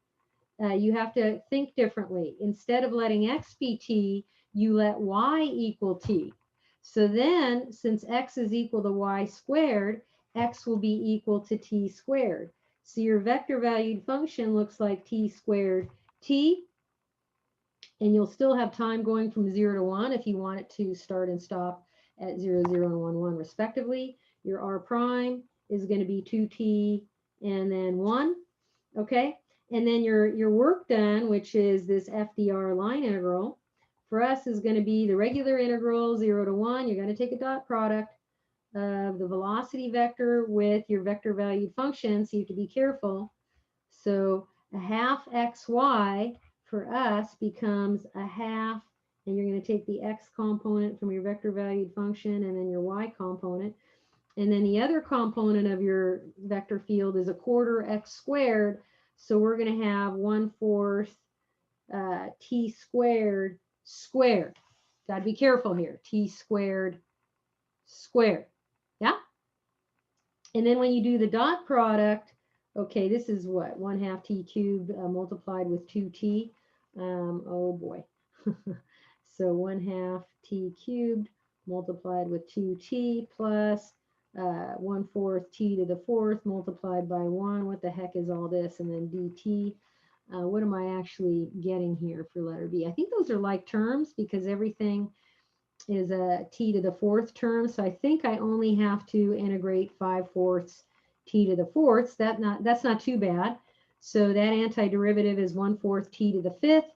you have to think differently. Instead of letting x be t, you let y equal t. So then, since x is equal to y squared, x will be equal to t squared. So your vector valued function looks like t squared t, and you'll still have time going from 0 to 1 if you want it to start and stop at 0, 0, and 1, 1 respectively. Your r prime is going to be 2t and then 1, okay? And then your work done, which is this FDR line integral, for us is going to be the regular integral 0 to 1. You're going to take a dot product of the velocity vector with your vector valued function, so you have to be careful. So 1/2 xy for us becomes 1/2, and you're going to take the x component from your vector valued function and then your y component. And then the other component of your vector field is 1/4 x squared. So we're going to have 1/4 t squared squared. Got to be careful here. T squared squared. Yeah. And then when you do the dot product, okay, this is what, 1/2 t cubed multiplied with 2t. Oh boy. So 1/2 t cubed multiplied with 2t plus 1/4 t to the 4th multiplied by 1. What the heck is all this? And then dt. What am I actually getting here for letter B? I think those are like terms because everything is a t to the 4th term. So I think I only have to integrate 5/4 t to the 4th. That's not too bad. So that antiderivative is 1/4 t to the 5th.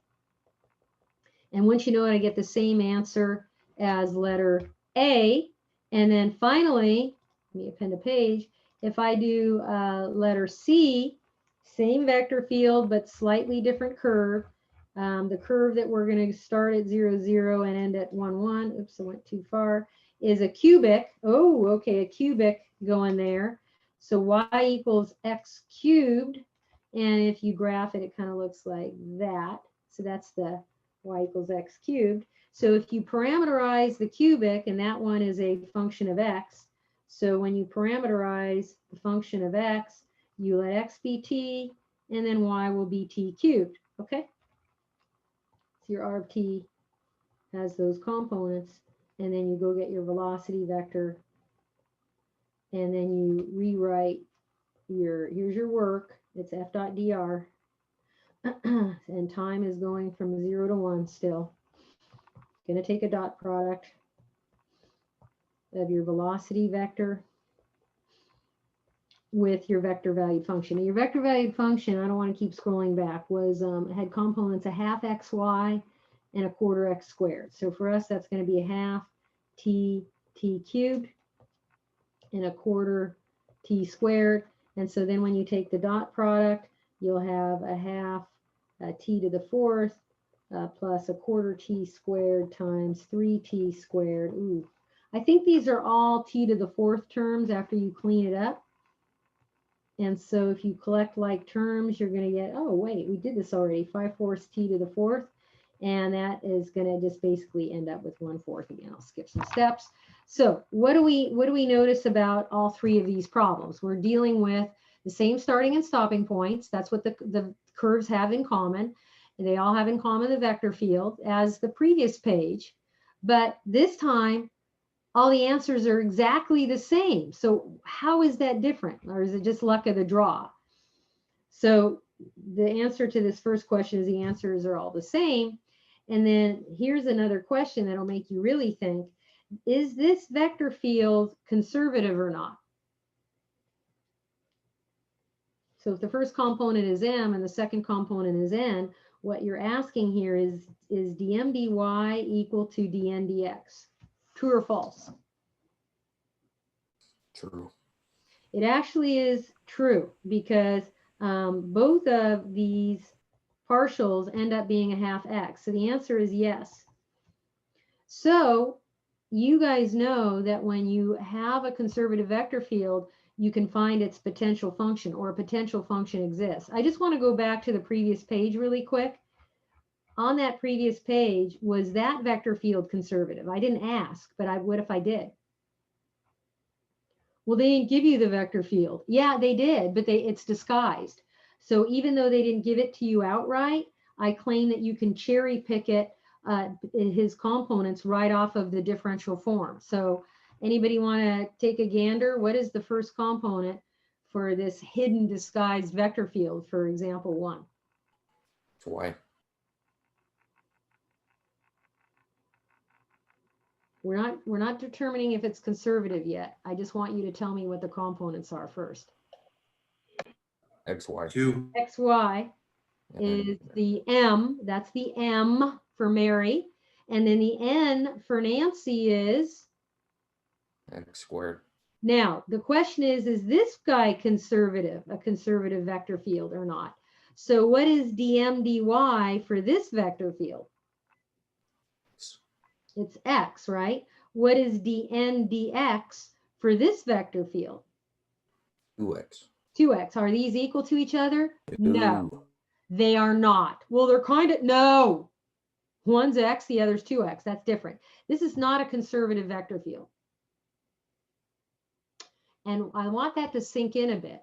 And once you know it, I get the same answer as letter A. And then finally, let me append a page. If I do letter C, same vector field, but slightly different curve. The curve that we're going to start at 0, 0 and end at 1, 1. Oops, I went too far. Is a cubic. Oh, okay, a cubic going there. So y equals x cubed. And if you graph it, it kind of looks like that. So that's the y equals x cubed. So if you parameterize the cubic, and that one is a function of x, so when you parameterize the function of x, you let x be t, and then y will be t cubed, okay? So your r of t has those components, and then you go get your velocity vector, and then you rewrite here's your work, it's f dot dr, and time is going from 0 to 1 still. Going to take a dot product of your velocity vector with your vector valued function. And your vector valued function, I don't want to keep scrolling back, was had components a half xy and a quarter x squared. So for us, that's going to be a half t cubed and a quarter t squared. And so then when you take the dot product, you'll have a half t to the fourth plus a quarter t squared times 3t squared. Ooh, I think these are all t to the fourth terms after you clean it up. And so if you collect like terms, you're going to get, oh, wait, we did this already, 5/4 t to the fourth. And that is going to just basically end up with 1/4 again. I'll skip some steps. So what do we notice about all three of these problems? We're dealing with the same starting and stopping points. That's what the curves have in common. And they all have in common the vector field as the previous page. But this time, all the answers are exactly the same. So how is that different? Or is it just luck of the draw? So the answer to this first question is the answers are all the same. And then here's another question that'll make you really think, is this vector field conservative or not? So if the first component is m and the second component is n, what you're asking here is dm dy equal to dn dx? True or false? True. It actually is true because both of these partials end up being a half x. So the answer is yes. So you guys know that when you have a conservative vector field, you can find its potential function, or a potential function exists. I just want to go back to the previous page really quick. On that previous page, was that vector field conservative? I didn't ask, but what if I did? Well, they didn't give you the vector field. Yeah, they did, but it's disguised. So even though they didn't give it to you outright, I claim that you can cherry pick it, his components right off of the differential form. So anybody want to take a gander? What is the first component for this hidden disguised vector field for example 1? It's y. We're not determining if it's conservative yet. I just want you to tell me what the components are first. xy. 2. xy is the m, that's the m for Mary, and then the n for Nancy is X squared. Now the question is this guy conservative, a conservative vector field or not? So what is dm dy for this vector field? It's x, right? What is dn dx for this vector field? 2x. 2x. Are these equal to each other? No, they are not. Well, they're kind of, no. One's x, the other's 2x. That's different. This is not a conservative vector field. And I want that to sink in a bit,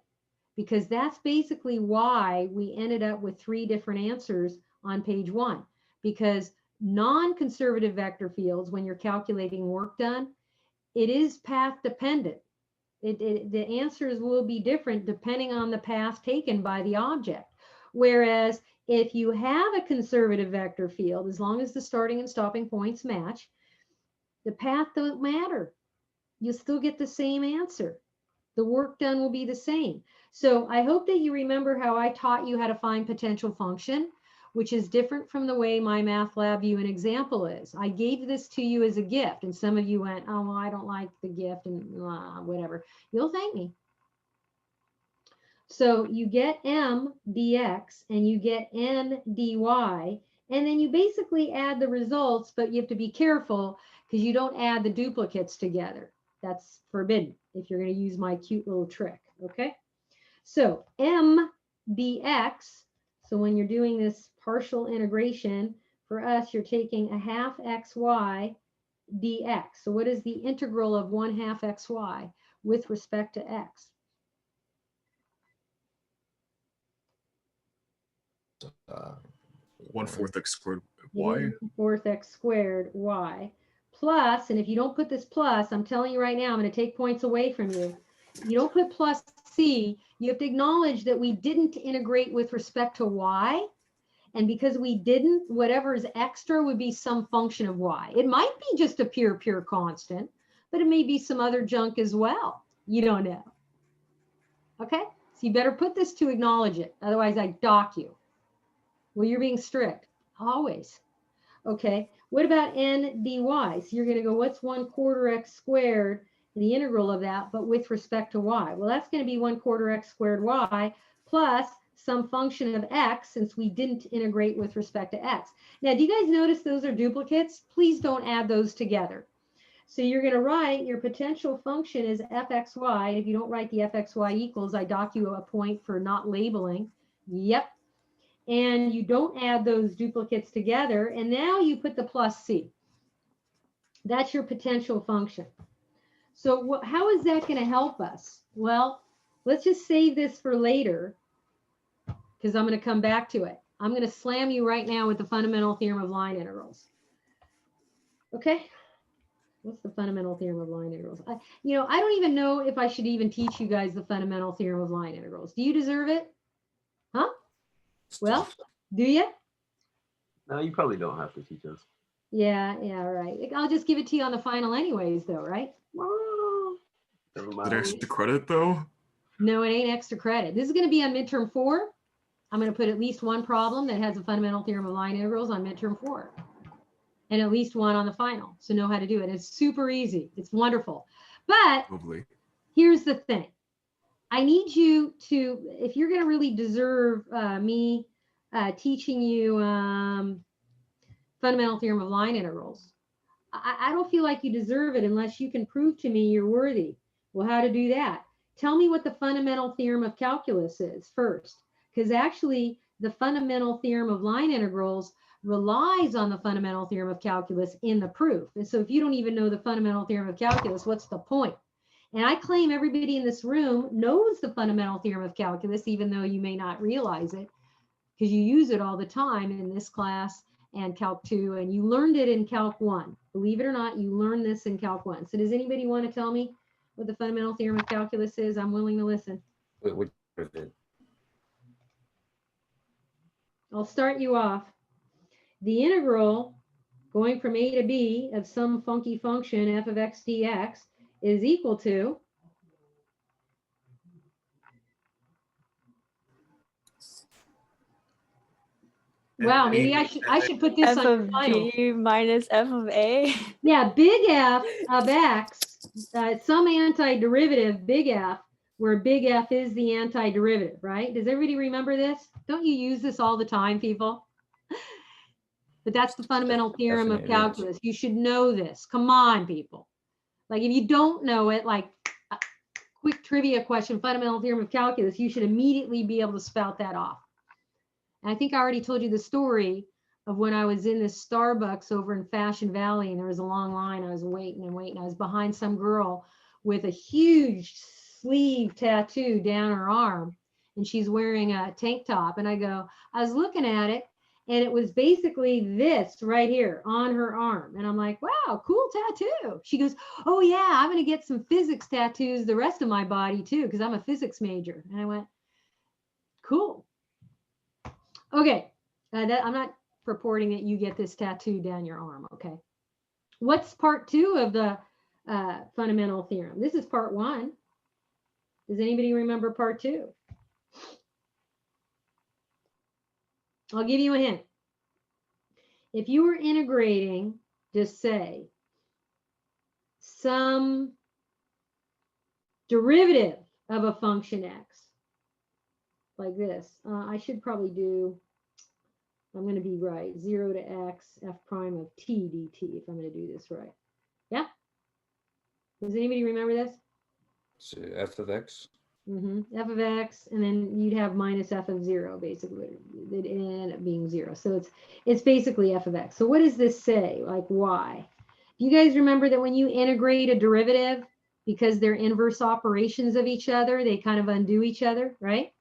because that's basically why we ended up with 3 different answers on page 1, because non-conservative vector fields, when you're calculating work done, it is path dependent. The answers will be different depending on the path taken by the object. Whereas if you have a conservative vector field, as long as the starting and stopping points match, the path don't matter. You'll still get the same answer. The work done will be the same. So I hope that you remember how I taught you how to find potential function, which is different from the way my math lab view an example is. I gave this to you as a gift, and some of you went, oh, well, I don't like the gift, and whatever. You'll thank me. So you get m dx and you get n dy, and then you basically add the results, but you have to be careful because you don't add the duplicates together. That's forbidden if you're going to use my cute little trick, okay? So m dx, so when you're doing this partial integration, for us, you're taking a half xy dx. So what is the integral of 1/2 xy with respect to x? 1/4 x squared y. 1/4 x squared y plus, and if you don't put this plus, I'm telling you right now, I'm going to take points away from you. You don't put plus c, you have to acknowledge that we didn't integrate with respect to y. And because we didn't, whatever is extra would be some function of y. It might be just a pure constant, but it may be some other junk as well. You don't know. Okay, so you better put this to acknowledge it. Otherwise, I dock you. Well, you're being strict, always. Okay, what about n dy? So you're going to go, what's 1/4 x squared, the integral of that, but with respect to y? Well, that's going to be 1/4 x squared y plus some function of x, since we didn't integrate with respect to x. Now, do you guys notice those are duplicates? Please don't add those together. So you're going to write your potential function is fxy. If you don't write the fxy equals, I dock you a point for not labeling. Yep. And you don't add those duplicates together. And now you put the plus c. That's your potential function. So how is that going to help us? Well, let's just save this for later, because I'm going to come back to it. I'm going to slam you right now with the fundamental theorem of line integrals. Okay? What's the fundamental theorem of line integrals? I don't even know if I should even teach you guys the fundamental theorem of line integrals. Do you deserve it? Huh? Well, do you? No, you probably don't have to teach us. Yeah, all right. I'll just give it to you on the final anyways, though, right? Never Is mind. it extra credit though? No, it ain't extra credit. This is going to be on midterm 4. I'm going to put at least one problem that has a fundamental theorem of line integrals on midterm 4. And at least one on the final. So know how to do it. It's super easy. It's wonderful. But Probably. here's the thing. I need you to, if you're going to really deserve me teaching you fundamental theorem of line integrals, I don't feel like you deserve it unless you can prove to me you're worthy. Well, how to do that? Tell me what the fundamental theorem of calculus is first, because actually the fundamental theorem of line integrals relies on the fundamental theorem of calculus in the proof. And so if you don't even know the fundamental theorem of calculus, what's the point? And I claim everybody in this room knows the fundamental theorem of calculus, even though you may not realize it, because you use it all the time in this class and Calc 2, and you learned it in Calc 1. Believe it or not, you learned this in Calc 1. So does anybody want to tell me what the fundamental theorem of calculus is? I'm willing to listen. Which is it? I'll start you off. The integral going from a to b of some funky function f of x dx is equal to wow, maybe I should put this F on of your final. B minus F of A. Yeah, big F of x, some antiderivative, big F, where big F is the antiderivative, right? Does everybody remember this? Don't you use this all the time, people? But that's the fundamental theorem of Definitely is. calculus. You should know this. Come on, people. Like if you don't know it, like a quick trivia question, fundamental theorem of calculus, you should immediately be able to spout that off. And I think I already told you the story of when I was in this Starbucks over in Fashion Valley and there was a long line. I was waiting and waiting. I was behind some girl with a huge sleeve tattoo down her arm, and she's wearing a tank top. And I was looking at it, and it was basically this right here on her arm. And I'm like, wow, cool tattoo. She goes, oh yeah, I'm going to get some physics tattoos the rest of my body too, because I'm a physics major. And I went, cool. Okay, I'm not purporting that you get this tattoo down your arm, okay? What's part 2 of the fundamental theorem? This is part 1. Does anybody remember part 2? I'll give you a hint. If you were integrating, just say, some derivative of a function x, like this, I should probably do, I'm going to be right, 0 to x f prime of t dt, if I'm going to do this right. Yeah? Does anybody remember this? So f of x. F of x, and then you'd have minus f of 0, basically. It ended up being 0. So it's basically f of x. So what does this say? Like y? Do you guys remember that when you integrate a derivative, because they're inverse operations of each other, they kind of undo each other, right?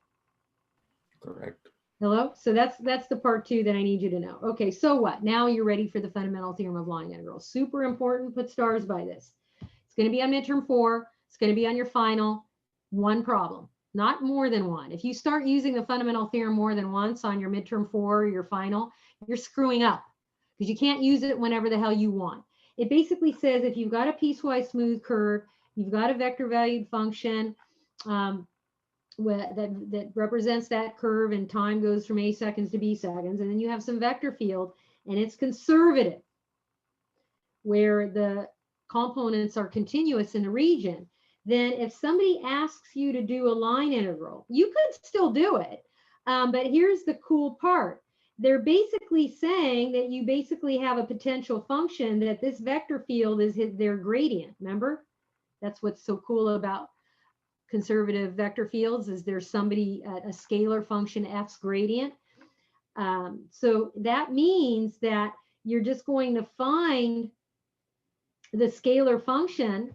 Correct. Hello? So that's the part 2 that I need you to know. Okay, so what? Now you're ready for the fundamental theorem of line integrals. Super important, put stars by this. It's going to be on midterm 4. It's going to be on your final. One problem, not more than one. If you start using the fundamental theorem more than once on your midterm 4 or your final, you're screwing up because you can't use it whenever the hell you want. it basically says if you've got a piecewise smooth curve, you've got a vector valued function that represents that curve, and time goes from a seconds to b seconds, and then you have some vector field and it's conservative where the components are continuous in the region, then if somebody asks you to do a line integral, you could still do it. But here's the cool part. They're basically saying that you basically have a potential function that this vector field is their gradient. Remember? That's what's so cool about conservative vector fields, is there's somebody, a scalar function f's gradient. So that means that you're just going to find the scalar function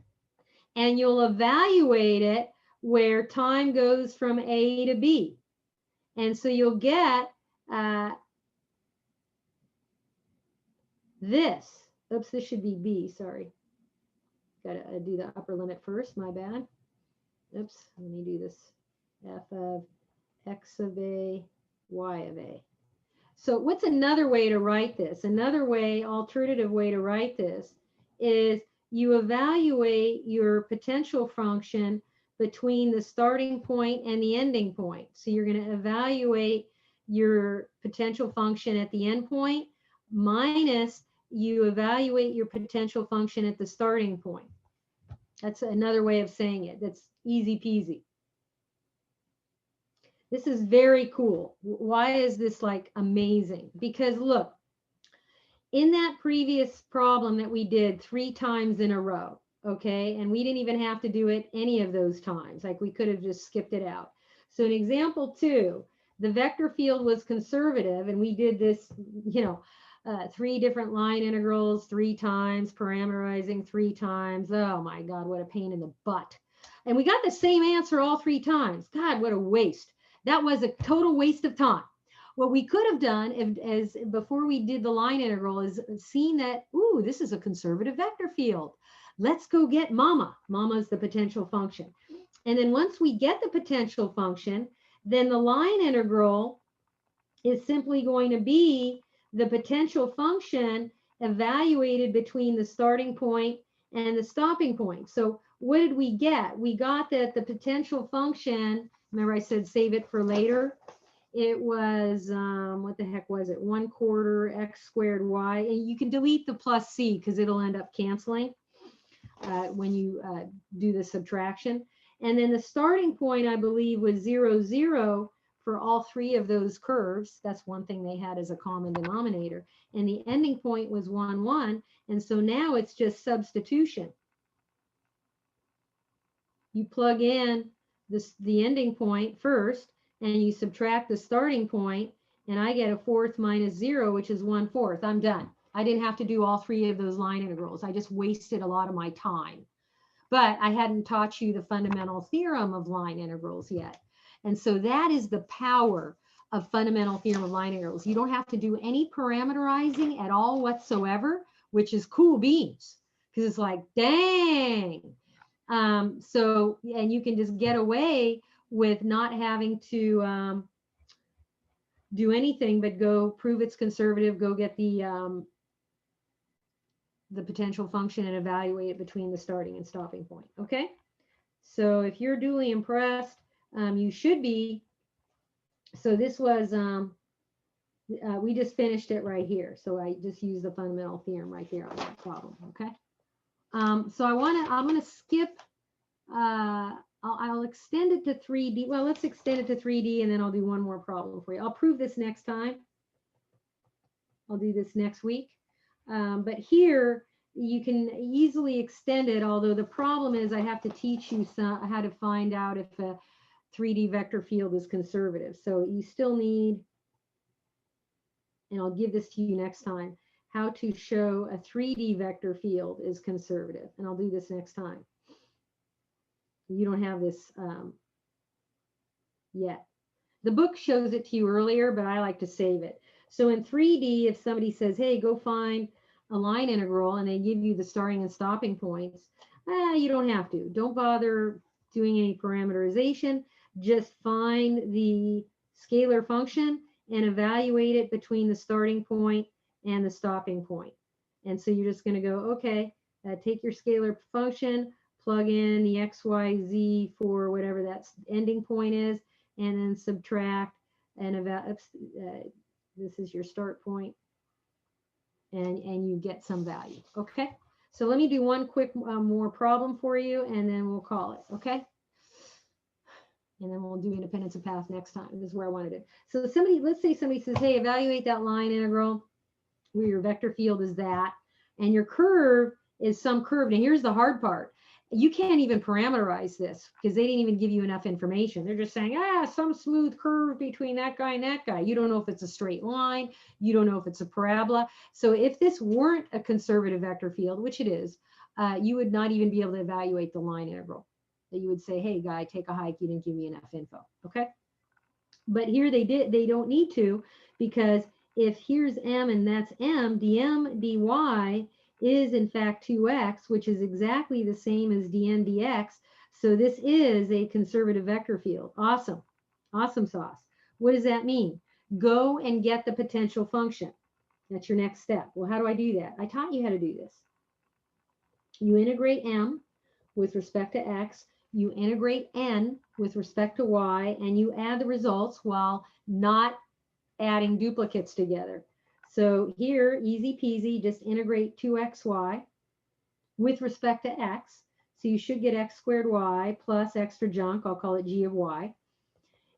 and you'll evaluate it where time goes from A to B. And so you'll get this. Oops, this should be B, sorry. Gotta do the upper limit first, my bad. Oops, let me do this. F of X of A, Y of A. So what's another way to write this? Another way, alternative way to write this is you evaluate your potential function between the starting point and the ending point. So you're going to evaluate your potential function at the end point minus you evaluate your potential function at the starting point. That's another way of saying it. That's easy peasy. This is very cool. Why is this like amazing? Because look, in that previous problem that we did 3 times in a row, okay, and we didn't even have to do it any of those times, like we could have just skipped it out. So in example 2, the vector field was conservative, and we did this, 3 different line integrals 3 times, parameterizing 3 times. Oh my God, what a pain in the butt. And we got the same answer all 3 times. God, what a waste. That was a total waste of time. What we could have done as before we did the line integral is seen that, ooh, this is a conservative vector field. Let's go get mama. Mama is the potential function. And then once we get the potential function, then the line integral is simply going to be the potential function evaluated between the starting point and the stopping point. So what did we get? We got that the potential function, remember I said save it for later? It was, what the heck was it? 1/4 x squared y. And you can delete the plus c because it'll end up canceling when you do the subtraction. And then the starting point, I believe, was 0, 0 for all 3 of those curves. That's one thing they had as a common denominator. And the ending point was 1, 1. And so now it's just substitution. You plug in the ending point first, and you subtract the starting point, and I get a 4th minus 0, which is 1/4. I'm done. I didn't have to do all 3 of those line integrals. I just wasted a lot of my time. But I hadn't taught you the fundamental theorem of line integrals yet. And so that is the power of fundamental theorem of line integrals. You don't have to do any parameterizing at all whatsoever, which is cool beans, because it's like, dang. And you can just get away with not having to do anything but go prove it's conservative, go get the potential function and evaluate it between the starting and stopping point. Okay, so if you're duly impressed, you should be. So this was we just finished it right here, so I just used the fundamental theorem right there on that problem. Okay, so I'm going to skip. I'll extend it to 3D. Well, let's extend it to 3D, and then I'll do one more problem for you. I'll prove this next time. I'll do this next week. But here you can easily extend it, although the problem is I have to teach you how to find out if a 3D vector field is conservative. So you still need, and I'll give this to you next time, how to show a 3D vector field is conservative. And I'll do this next time. You don't have this yet. The book shows it to you earlier, but I like to save it. So in 3D, if somebody says, hey, go find a line integral, and they give you the starting and stopping points, you don't have to. Don't bother doing any parameterization. Just find the scalar function and evaluate it between the starting point and the stopping point. And so you're just going to go, okay, take your scalar function, plug in the x, y, z for whatever that ending point is, and then subtract, and this is your start point, and you get some value. Okay, so let me do one quick more problem for you, and then we'll call it. Okay, and then we'll do independence of path next time. This is where I wanted it. So somebody, let's say somebody says, hey, evaluate that line integral where your vector field is that, and your curve is some curve. Now here's the hard part. You can't even parameterize this because they didn't even give you enough information. They're just saying, some smooth curve between that guy and that guy. You don't know if it's a straight line. You don't know if it's a parabola. So if this weren't a conservative vector field, which it is, you would not even be able to evaluate the line integral. That you would say, hey, guy, take a hike. You didn't give me enough info. Okay. But here they don't need to, because if here's m and that's m, dm dy is in fact 2x, which is exactly the same as dn dx. So this is a conservative vector field. Awesome. Awesome sauce. What does that mean? Go and get the potential function. That's your next step. Well, how do I do that? I taught you how to do this. You integrate m with respect to x. You integrate n with respect to y, and you add the results while not adding duplicates together. So here, easy peasy, just integrate 2xy with respect to x. So you should get x squared y plus extra junk. I'll call it g of y.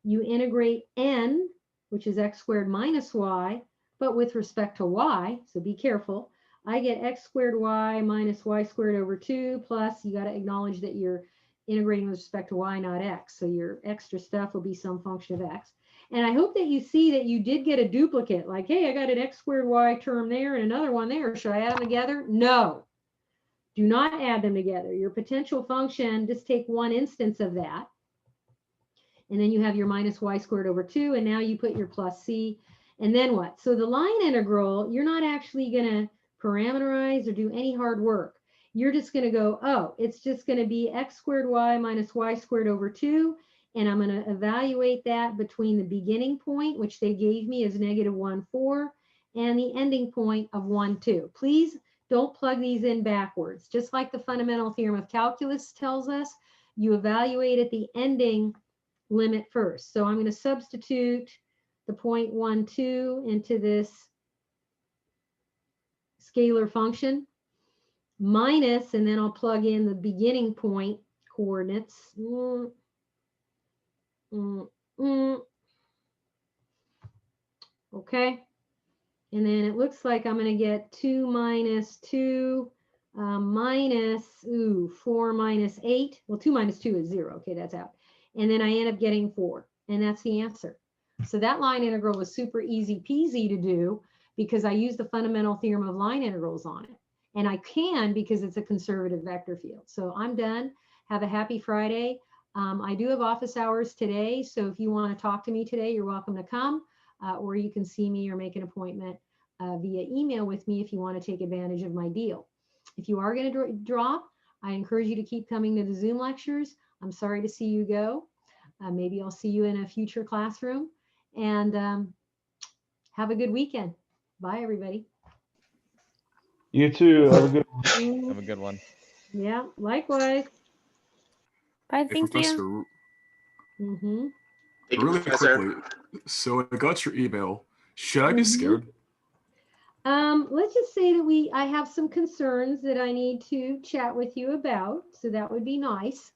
You integrate n, which is x squared minus y, but with respect to y. So be careful. I get x squared y minus y squared over 2 plus, you got to acknowledge that you're integrating with respect to y, not x. So your extra stuff will be some function of x. And I hope that you see that you did get a duplicate, like, hey, I got an x squared y term there and another one there. Should I add them together? No, do not add them together. Your potential function, just take one instance of that. And then you have your minus y squared over 2. And now you put your plus c. And then what? So the line integral, you're not actually going to parameterize or do any hard work. You're just going to go, oh, it's just going to be x squared y minus y squared over 2. And I'm going to evaluate that between the beginning point, which they gave me as negative 1, 4, and the ending point of 1, 2. Please don't plug these in backwards. Just like the fundamental theorem of calculus tells us, you evaluate at the ending limit first. So I'm going to substitute the 0.12 into this scalar function minus, and then I'll plug in the beginning point coordinates. Okay. And then it looks like I'm going to get 2 minus 2 minus 4 minus 8. Well, 2 minus 2 is 0. Okay, that's out. And then I end up getting 4. And that's the answer. So that line integral was super easy peasy to do because I used the fundamental theorem of line integrals on it. And I can because it's a conservative vector field. So I'm done. Have a happy Friday. I do have office hours today. So if you want to talk to me today, you're welcome to come. Or you can see me or make an appointment via email with me if you want to take advantage of my deal. If you are going to drop, I encourage you to keep coming to the Zoom lectures. I'm sorry to see you go. Maybe I'll see you in a future classroom. And have a good weekend. Bye, everybody. You too. Have a good one. Have a good one. Yeah, likewise. Bye, Hey, thank you. Professor, Mm-hmm. Thank you, really Professor. quickly. So I got your email. Should I be scared? Let's just say that I have some concerns that I need to chat with you about. So that would be nice.